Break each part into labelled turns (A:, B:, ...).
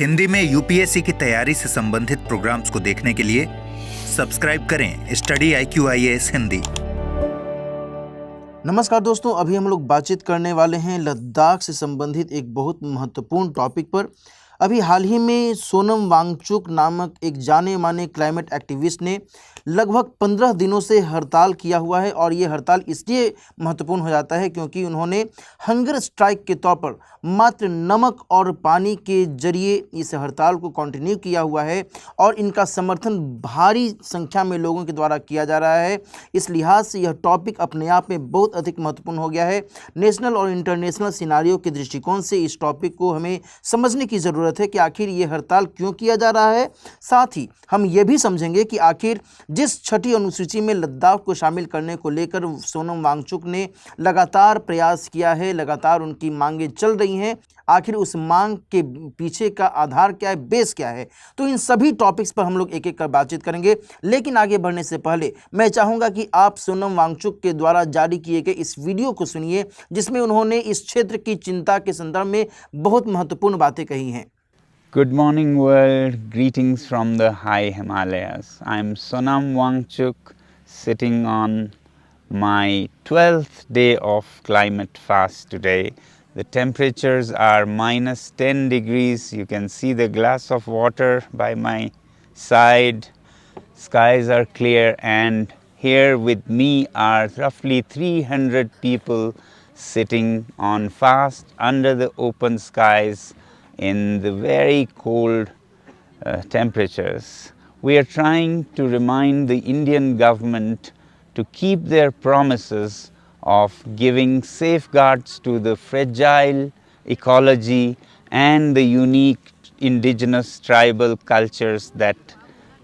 A: हिंदी में यूपीएससी की तैयारी से संबंधित प्रोग्राम्स को देखने के लिए सब्सक्राइब करें स्टडी IQIAS हिंदी।
B: नमस्कार दोस्तों, अभी हम लोग बातचीत करने वाले हैं लद्दाख से संबंधित एक बहुत महत्वपूर्ण टॉपिक पर। अभी हाल ही में सोनम वांगचुक नामक एक जाने माने क्लाइमेट एक्टिविस्ट ने लगभग 15 दिनों से हड़ताल किया हुआ है और ये हड़ताल इसलिए महत्वपूर्ण हो जाता है क्योंकि उन्होंने हंगर स्ट्राइक के तौर पर मात्र नमक और पानी के जरिए इस हड़ताल को कंटिन्यू किया हुआ है और इनका समर्थन भारी संख्या में लोगों के द्वारा किया जा रहा है। इस लिहाज से यह टॉपिक अपने आप में बहुत अधिक महत्वपूर्ण हो गया है। नेशनल और इंटरनेशनल सिनारियों के दृष्टिकोण से इस टॉपिक को हमें समझने की ज़रूरत है कि आखिर ये हड़ताल क्यों किया जा रहा है। साथ ही हम ये भी समझेंगे कि आखिर जिस छठी अनुसूची में लद्दाख को शामिल करने को लेकर सोनम वांगचुक ने लगातार प्रयास किया है, लगातार उनकी मांगें चल रही हैं, आखिर उस मांग के पीछे का आधार क्या है, बेस क्या है। तो इन सभी टॉपिक्स पर हम लोग एक एक कर बातचीत करेंगे। लेकिन आगे बढ़ने से पहले मैं चाहूँगा कि आप सोनम वांगचुक के द्वारा जारी किए गए इस वीडियो को सुनिए, जिसमें उन्होंने इस क्षेत्र की चिंता के संदर्भ में बहुत महत्वपूर्ण बातें कही हैं।
C: Good morning world, greetings from the high Himalayas. I am Sonam Wangchuk, sitting on my 12th day of climate fast today. The temperatures are minus 10 degrees. You can see the glass of water by my side. Skies are clear, and here with me are roughly 300 people sitting on fast under the open skies in the very cold temperatures. We are trying to remind the Indian government to keep their promises of giving safeguards to the fragile ecology and the unique indigenous tribal cultures that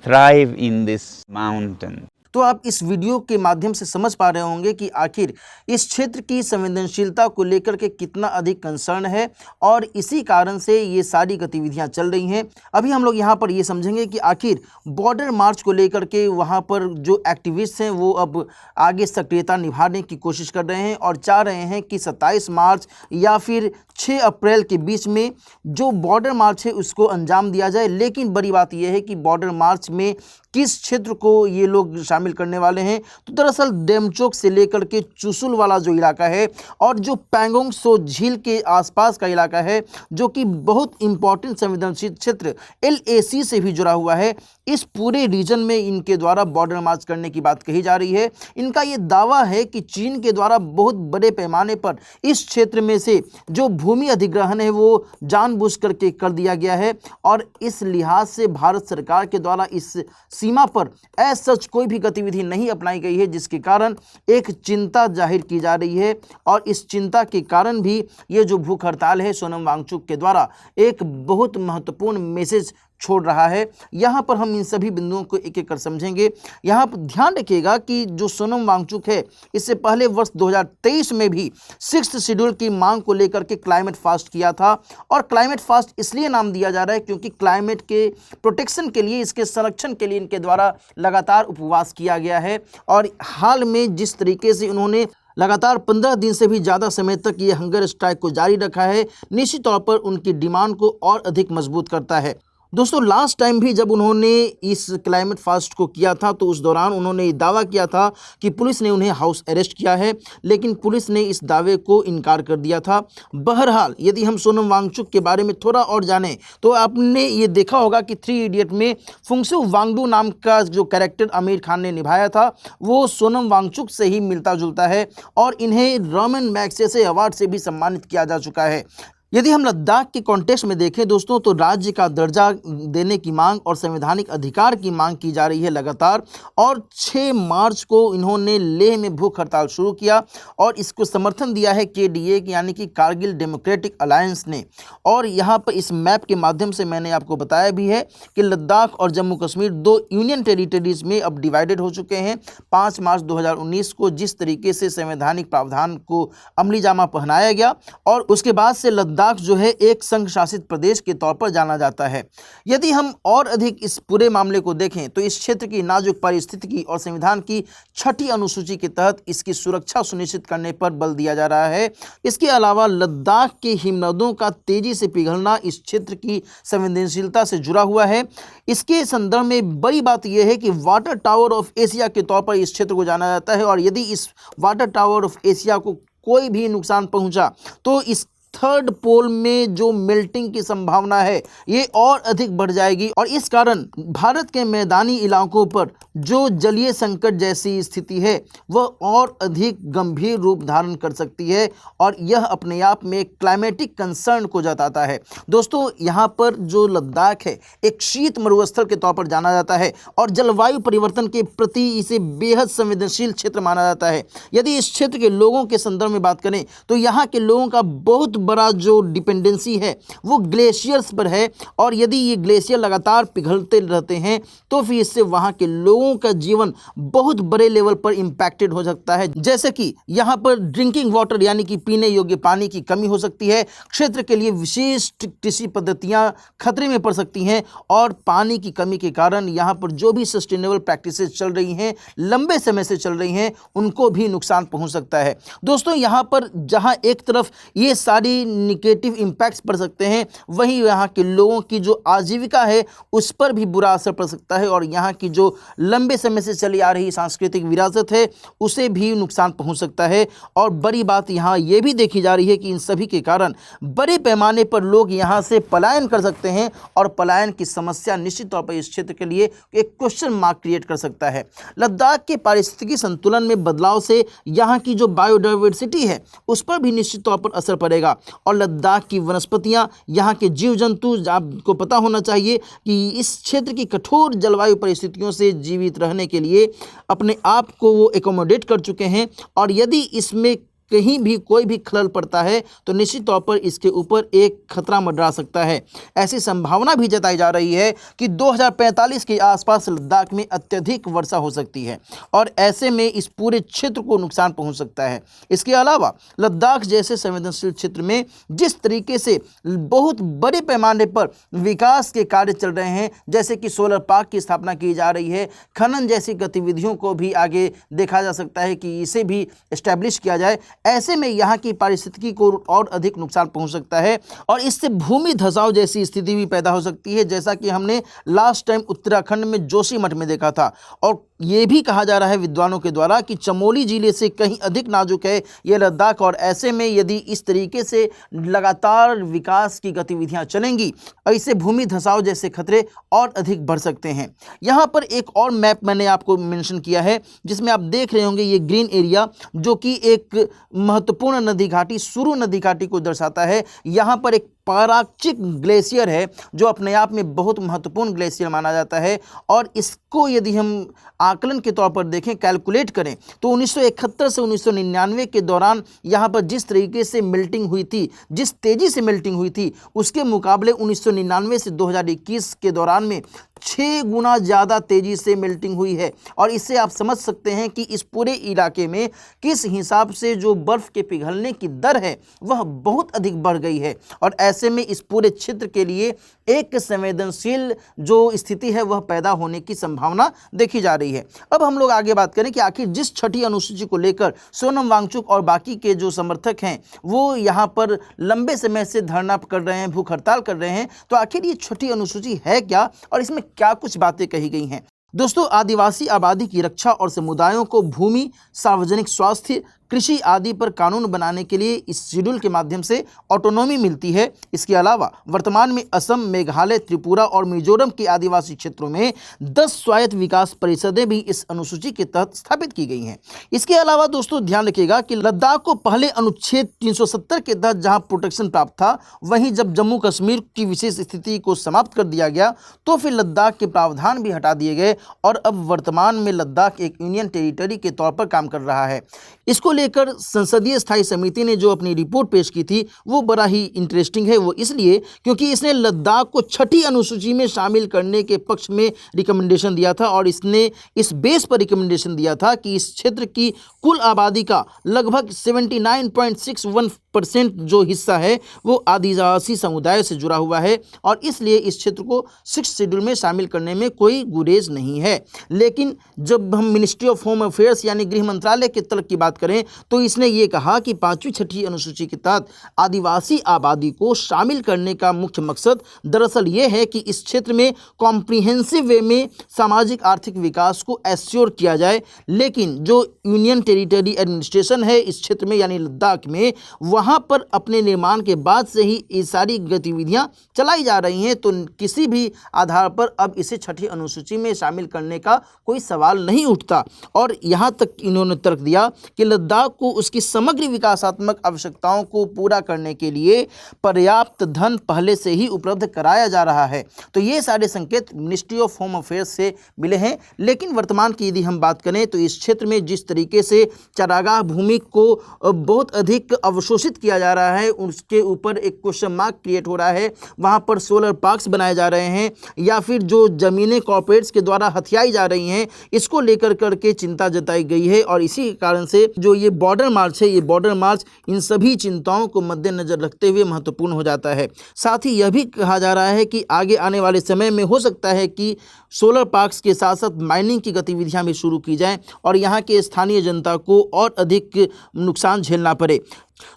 C: thrive in this mountain.
B: तो आप इस video के माध्यम से समझ पा रहे होंगे कि आखिर इस क्षेत्र की संवेदनशीलता को लेकर के कितना अधिक कंसर्न है और इसी कारण से ये सारी गतिविधियां चल रही हैं। अभी हम लोग यहाँ पर ये समझेंगे कि आखिर बॉर्डर मार्च को लेकर के वहाँ पर जो एक्टिविस्ट हैं वो अब आगे सक्रियता निभाने की कोशिश कर रहे हैं और चाह रहे हैं कि 27 मार्च या फिर 6 अप्रैल के बीच में जो बॉर्डर मार्च है उसको अंजाम दिया जाए। लेकिन बड़ी बात यह है कि बॉर्डर मार्च में किस क्षेत्र को ये लोग शामिल करने वाले हैं। तो दरअसल डेमचोक से लेकर के चुशुल वाला जो इलाका है और जो पैंगोंग सो झील के आसपास का इलाका है, जो कि बहुत इंपॉर्टेंट संवेदनशील क्षेत्र LAC से भी जुड़ा हुआ है, इस पूरे रीजन में इनके द्वारा बॉर्डर मार्च करने की बात कही जा रही है। इनका ये दावा है कि चीन के द्वारा बहुत बड़े पैमाने पर इस क्षेत्र में से जो भूमि अधिग्रहण है वो जानबूझ करके कर दिया गया है और इस लिहाज से भारत सरकार के द्वारा इस सीमा पर एज सच कोई भी गतिविधि नहीं अपनाई गई है, जिसके कारण एक चिंता जाहिर की जा रही है। और इस चिंता के कारण भी ये जो भूख हड़ताल है सोनम वांगचुक के द्वारा एक बहुत महत्वपूर्ण मैसेज छोड़ रहा है। यहाँ पर हम इन सभी बिंदुओं को एक एक कर समझेंगे। यहाँ पर ध्यान रखिएगा कि जो सोनम वांगचुक है इससे पहले वर्ष 2023 में भी 6th शेड्यूल की मांग को लेकर के क्लाइमेट फास्ट किया था और क्लाइमेट फास्ट इसलिए नाम दिया जा रहा है क्योंकि क्लाइमेट के प्रोटेक्शन के लिए, इसके संरक्षण के लिए इनके द्वारा लगातार उपवास किया गया है। और हाल में जिस तरीके से उन्होंने लगातार 15 दिन से भी ज़्यादा समय तक ये हंगर स्ट्राइक को जारी रखा है, निश्चित तौर पर उनकी डिमांड को और अधिक मजबूत करता है। दोस्तों, लास्ट टाइम भी जब उन्होंने इस क्लाइमेट फास्ट को किया था तो उस दौरान उन्होंने ये दावा किया था कि पुलिस ने उन्हें हाउस अरेस्ट किया है, लेकिन पुलिस ने इस दावे को इनकार कर दिया था। बहरहाल यदि हम सोनम वांगचुक के बारे में थोड़ा और जानें तो आपने ये देखा होगा कि 3 इडियट में फुंगसू वांगडू नाम का जो कैरेक्टर आमिर खान ने निभाया था वो सोनम वांगचुक से ही मिलता जुलता है और इन्हें रॉमन मैग्सेसे अवार्ड से भी सम्मानित किया जा चुका है। यदि हम लद्दाख के कॉन्टेक्स्ट में देखें दोस्तों, तो राज्य का दर्जा देने की मांग और संवैधानिक अधिकार की मांग की जा रही है लगातार। और 6 मार्च को इन्होंने लेह में भूख हड़ताल शुरू किया और इसको समर्थन दिया है KDA यानी कि कारगिल डेमोक्रेटिक अलायंस ने। और यहाँ पर इस मैप के माध्यम से मैंने आपको बताया भी है कि लद्दाख और जम्मू कश्मीर 2 यूनियन टेरिटरीज में अब डिवाइडेड हो चुके हैं। 5 मार्च 2019 को जिस तरीके से संवैधानिक प्रावधान को अमली जामा पहनाया गया और उसके बाद से लद्दाख लद्दाख जो है एक संघ शासित प्रदेश के तौर पर जाना जाता है। यदि हम और अधिक इस पूरे मामले को देखें तो इस क्षेत्र की नाजुक पारिस्थितिकी और संविधान की 6ठी अनुसूची के तहत इसकी सुरक्षा सुनिश्चित करने पर बल दिया जा रहा है। इसके अलावा लद्दाख के हिमनदों का तेजी से पिघलना इस क्षेत्र की संवेदनशीलता से जुड़ा हुआ है। इसके संदर्भ में बड़ी बात यह है कि वाटर टावर ऑफ एशिया के तौर पर इस क्षेत्र को जाना जाता है और यदि इस वाटर टावर ऑफ एशिया को कोई भी नुकसान पहुंचा तो इस थर्ड पोल में जो मेल्टिंग की संभावना है ये और अधिक बढ़ जाएगी और इस कारण भारत के मैदानी इलाकों पर जो जलीय संकट जैसी स्थिति है वह और अधिक गंभीर रूप धारण कर सकती है और यह अपने आप में क्लाइमेटिक कंसर्न को जताता है। दोस्तों, यहाँ पर जो लद्दाख है एक शीत मरुस्थल के तौर पर जाना जाता है और जलवायु परिवर्तन के प्रति इसे बेहद संवेदनशील क्षेत्र माना जाता है। यदि इस क्षेत्र के लोगों के संदर्भ में बात करें तो यहाँ के लोगों का बहुत बड़ा जो डिपेंडेंसी है वो ग्लेशियर्स पर है और यदि ये ग्लेशियर लगातार पिघलते रहते हैं तो फिर इससे वहाँ के लोगों का जीवन बहुत बड़े लेवल पर इम्पैक्टेड हो सकता है। जैसे कि यहाँ पर ड्रिंकिंग वाटर यानी कि पीने योग्य पानी की कमी हो सकती है। क्षेत्र के लिए विशेष कृषि पद्धतियाँ खतरे में पड़ सकती हैं और पानी की कमी के कारण यहाँ पर जो भी सस्टेनेबल प्रैक्टिसेस चल रही हैं, लंबे समय से चल रही हैं, उनको भी नुकसान पहुँच सकता है। दोस्तों, यहाँ पर जहाँ एक तरफ ये सारी निगेटिव इम्पैक्ट्स पड़ सकते हैं वहीं यहाँ के लोगों की जो आजीविका है उस पर भी बुरा असर पड़ सकता है और यहाँ की जो लंबे समय से चली आ रही सांस्कृतिक विरासत है उसे भी नुकसान पहुंच सकता है। और बड़ी बात यहाँ ये भी देखी जा रही है कि इन सभी के कारण बड़े पैमाने पर लोग यहाँ से पलायन कर सकते हैं और पलायन की समस्या निश्चित तौर पर इस क्षेत्र के लिए एक क्वेश्चन मार्क क्रिएट कर सकता है। लद्दाख के पारिस्थितिकी संतुलन में बदलाव से यहाँ की जो बायोडाइवर्सिटी है उस पर भी निश्चित तौर पर असर पड़ेगा और लद्दाख की वनस्पतियां, यहाँ के जीव जंतु, आपको पता होना चाहिए कि इस क्षेत्र की कठोर जलवायु परिस्थितियों से जीवित रहने के लिए अपने आप को वो एकोमोडेट कर चुके हैं और यदि इसमें कहीं भी कोई भी खलल पड़ता है तो निश्चित तौर पर इसके ऊपर एक खतरा मंडरा सकता है। ऐसी संभावना भी जताई जा रही है कि 2045 के आसपास लद्दाख में अत्यधिक वर्षा हो सकती है और ऐसे में इस पूरे क्षेत्र को नुकसान पहुंच सकता है। इसके अलावा लद्दाख जैसे संवेदनशील क्षेत्र में जिस तरीके से बहुत बड़े पैमाने पर विकास के कार्य चल रहे हैं, जैसे कि सोलर पार्क की स्थापना की जा रही है, खनन जैसी गतिविधियों को भी आगे देखा जा सकता है कि इसे भी एस्टैब्लिश किया जाए, ऐसे में यहाँ की पारिस्थितिकी को और अधिक नुकसान पहुँच सकता है और इससे भूमि धसाव जैसी स्थिति भी पैदा हो सकती है, जैसा कि हमने लास्ट टाइम उत्तराखंड में जोशीमठ में देखा था। और ये भी कहा जा रहा है विद्वानों के द्वारा कि चमोली जिले से कहीं अधिक नाजुक है ये लद्दाख और ऐसे में यदि इस तरीके से लगातार विकास की गतिविधियां चलेंगी, ऐसे भूमि धसाव जैसे खतरे और अधिक बढ़ सकते हैं। यहाँ पर एक और मैप मैंने आपको मेंशन किया है जिसमें आप देख रहे होंगे ये ग्रीन एरिया जो कि एक महत्वपूर्ण नदी घाटी सुरु नदी घाटी को दर्शाता है। यहाँ पर एक पाराचिक ग्लेशियर है जो अपने आप में बहुत महत्वपूर्ण ग्लेशियर माना जाता है और इसको यदि हम आकलन के तौर पर देखें, कैलकुलेट करें तो 1971 से 1999 के दौरान यहाँ पर जिस तरीके से मेल्टिंग हुई थी, जिस तेज़ी से मेल्टिंग हुई थी, उसके मुकाबले 1999 से 2021 के दौरान में 6 गुना ज़्यादा तेज़ी से मेल्टिंग हुई है। और इससे आप समझ सकते हैं कि इस पूरे इलाके में किस हिसाब से जो बर्फ़ के पिघलने की दर है वह बहुत अधिक बढ़ गई है और ऐसे में इस पूरे क्षेत्र के लिए एक संवेदनशील जो स्थिति है वह पैदा होने की संभावना देखी जा रही है। अब हम लोग आगे बात करें कि आखिर जिस 6ठी अनुसूची को लेकर सोनम वांगचुक और बाकी के जो समर्थक हैं वो यहाँ पर लंबे समय से धरना कर रहे हैं, भूख हड़ताल कर रहे हैं, तो आखिर ये 6ठी अनुसूची है क्या और इसमें क्या कुछ बातें कही गई हैं। दोस्तों, आदिवासी आबादी की रक्षा और समुदायों को भूमि, सार्वजनिक स्वास्थ्य, कृषि आदि पर कानून बनाने के लिए इस शेड्यूल के माध्यम से ऑटोनॉमी मिलती है। इसके अलावा वर्तमान में असम, मेघालय, त्रिपुरा और मिजोरम के आदिवासी क्षेत्रों में 10 स्वायत्त विकास परिषदें भी इस अनुसूची के तहत स्थापित की गई हैं। इसके अलावा दोस्तों ध्यान रखिएगा कि लद्दाख को पहले अनुच्छेद 370 के तहत जहां प्रोटेक्शन प्राप्त था, वहीं जब जम्मू कश्मीर की विशेष स्थिति को समाप्त कर दिया गया तो फिर लद्दाख के प्रावधान भी हटा दिए गए और अब वर्तमान में लद्दाख एक यूनियन टेरिटरी के तौर पर काम कर रहा है। इसको लेकर संसदीय स्थायी समिति ने जो अपनी रिपोर्ट पेश की थी वो बड़ा ही इंटरेस्टिंग है। वो इसलिए क्योंकि इसने लद्दाख को 6ठी अनुसूची में शामिल करने के पक्ष में रिकमेंडेशन दिया था और इसने इस बेस पर रिकमेंडेशन दिया था कि इस क्षेत्र की कुल आबादी का लगभग 79.61 60% जो हिस्सा है वो आदिवासी समुदाय से जुड़ा हुआ है और इसलिए इस क्षेत्र को 6th शेड्यूल में शामिल करने में कोई गुरेज नहीं है। लेकिन जब हम मिनिस्ट्री ऑफ होम अफेयर्स यानी गृह मंत्रालय के तर्क की बात करें तो इसने ये कहा कि 5वीं 6ठी अनुसूची के तहत आदिवासी आबादी को शामिल करने का मुख्य मकसद दरअसल ये है कि इस क्षेत्र में कॉम्प्रिहेंसिव वे में सामाजिक आर्थिक विकास को एश्योर किया जाए। लेकिन जो यूनियन टेरिटरी एडमिनिस्ट्रेशन है इस क्षेत्र में यानी लद्दाख में, वहाँ पर अपने निर्माण के बाद से ही ये सारी गतिविधियाँ चलाई जा रही हैं, तो किसी भी आधार पर अब इसे 6ठी अनुसूची में शामिल करने का कोई सवाल नहीं उठता। और यहाँ तक इन्होंने तर्क दिया कि लद्दाख को उसकी समग्र विकासात्मक आवश्यकताओं को पूरा करने के लिए पर्याप्त धन पहले से ही उपलब्ध कराया जा रहा है। तो ये सारे संकेत मिनिस्ट्री ऑफ होम अफेयर्स से मिले हैं। लेकिन वर्तमान की यदि हम बात करें तो इस क्षेत्र में जिस तरीके से चारागाह भूमि को बहुत अधिक अवशोषित किया जा रहा है, उसके ऊपर एक क्वेश्चन मार्क क्रिएट हो रहा है। वहाँ पर सोलर पार्क्स बनाए जा रहे हैं या फिर जो ज़मीनें कॉर्पोरेट्स के द्वारा हथियाई जा रही हैं, इसको लेकर करके चिंता जताई गई है। और इसी कारण से जो ये बॉर्डर मार्च है, ये बॉर्डर मार्च इन सभी चिंताओं को मद्देनजर रखते हुए महत्वपूर्ण हो जाता है। साथ ही यह भी कहा जा रहा है कि आगे आने वाले समय में हो सकता है कि सोलर पार्क्स के साथ साथ माइनिंग की गतिविधियां भी शुरू की जाएं और यहाँ के स्थानीय जनता को और अधिक नुकसान झेलना पड़े।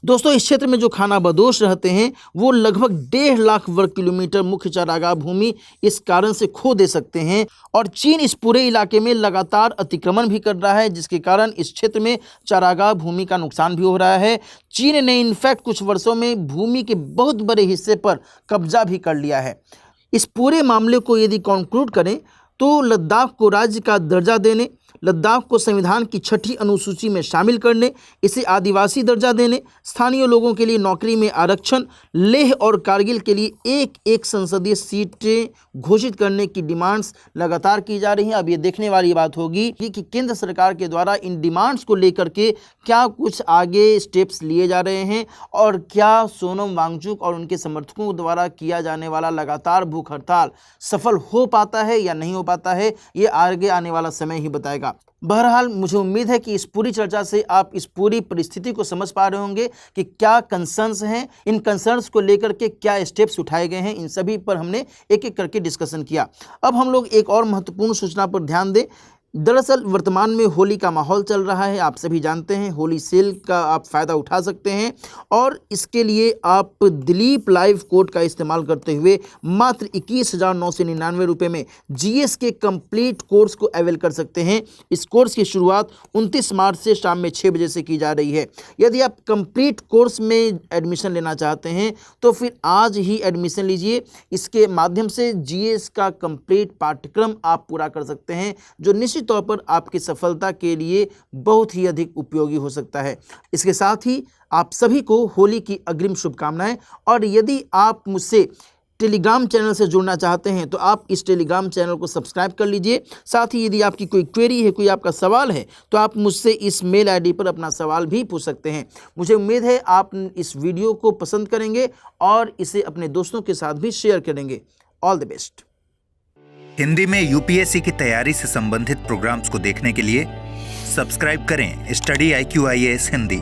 B: दोस्तों, इस क्षेत्र में जो खानाबदोश रहते हैं वो लगभग 1.5 लाख वर्ग किलोमीटर मुख्य चारागाह भूमि इस कारण से खो दे सकते हैं। और चीन इस पूरे इलाके में लगातार अतिक्रमण भी कर रहा है, जिसके कारण इस क्षेत्र में चारागाह भूमि का नुकसान भी हो रहा है। चीन ने इनफैक्ट कुछ वर्षों में भूमि के बहुत बड़े हिस्से पर कब्जा भी कर लिया है। इस पूरे मामले को यदि कंक्लूड करें तो लद्दाख को राज्य का दर्जा देने, लद्दाख को संविधान की 6ठी अनुसूची में शामिल करने, इसे आदिवासी दर्जा देने, स्थानीय लोगों के लिए नौकरी में आरक्षण, लेह और कारगिल के लिए एक संसदीय सीटें घोषित करने की डिमांड्स लगातार की जा रही हैं। अब ये देखने वाली बात होगी कि केंद्र सरकार के द्वारा इन डिमांड्स को लेकर के क्या कुछ आगे स्टेप्स लिए जा रहे हैं और क्या सोनम वांगचुक और उनके समर्थकों द्वारा किया जाने वाला लगातार भूख हड़ताल सफल हो पाता है या नहीं हो पाता है, ये आगे आने वाला समय ही बताएगा। बहरहाल मुझे उम्मीद है कि इस पूरी चर्चा से आप इस पूरी परिस्थिति को समझ पा रहे होंगे कि क्या कंसर्न्स हैं, इन कंसर्न्स को लेकर के क्या स्टेप्स उठाए गए हैं, इन सभी पर हमने एक एक करके डिस्कशन किया। अब हम लोग एक और महत्वपूर्ण सूचना पर ध्यान दें। दरअसल वर्तमान में होली का माहौल चल रहा है, आप सभी जानते हैं। होली सेल का आप फ़ायदा उठा सकते हैं और इसके लिए आप दिलीप लाइव कोड का इस्तेमाल करते हुए मात्र 21,999 रुपये में जीएस के कंप्लीट कोर्स को अवेल कर सकते हैं। इस कोर्स की शुरुआत 29 मार्च से शाम में 6 बजे से की जा रही है। यदि आप कंप्लीट कोर्स में एडमिशन लेना चाहते हैं तो फिर आज ही एडमिशन लीजिए। इसके माध्यम से जीएस का कंप्लीट पाठ्यक्रम आप पूरा कर सकते हैं, जो निश्चित तौर पर आपकी सफलता के लिए बहुत ही अधिक उपयोगी हो सकता है। इसके साथ ही आप सभी को होली की अग्रिम शुभकामनाएं। और यदि आप मुझसे टेलीग्राम चैनल से जुड़ना चाहते हैं तो आप इस टेलीग्राम चैनल को सब्सक्राइब कर लीजिए। साथ ही यदि आपकी कोई क्वेरी है, कोई आपका सवाल है, तो आप मुझसे इस मेल आईडी पर अपना सवाल भी पूछ सकते हैं। मुझे उम्मीद है आप इस वीडियो को पसंद करेंगे और इसे अपने दोस्तों के साथ भी शेयर करेंगे। All the best.
A: हिंदी में यूपीएससी की तैयारी से संबंधित प्रोग्राम्स को देखने के लिए सब्सक्राइब करें स्टडी IQ IAS हिंदी।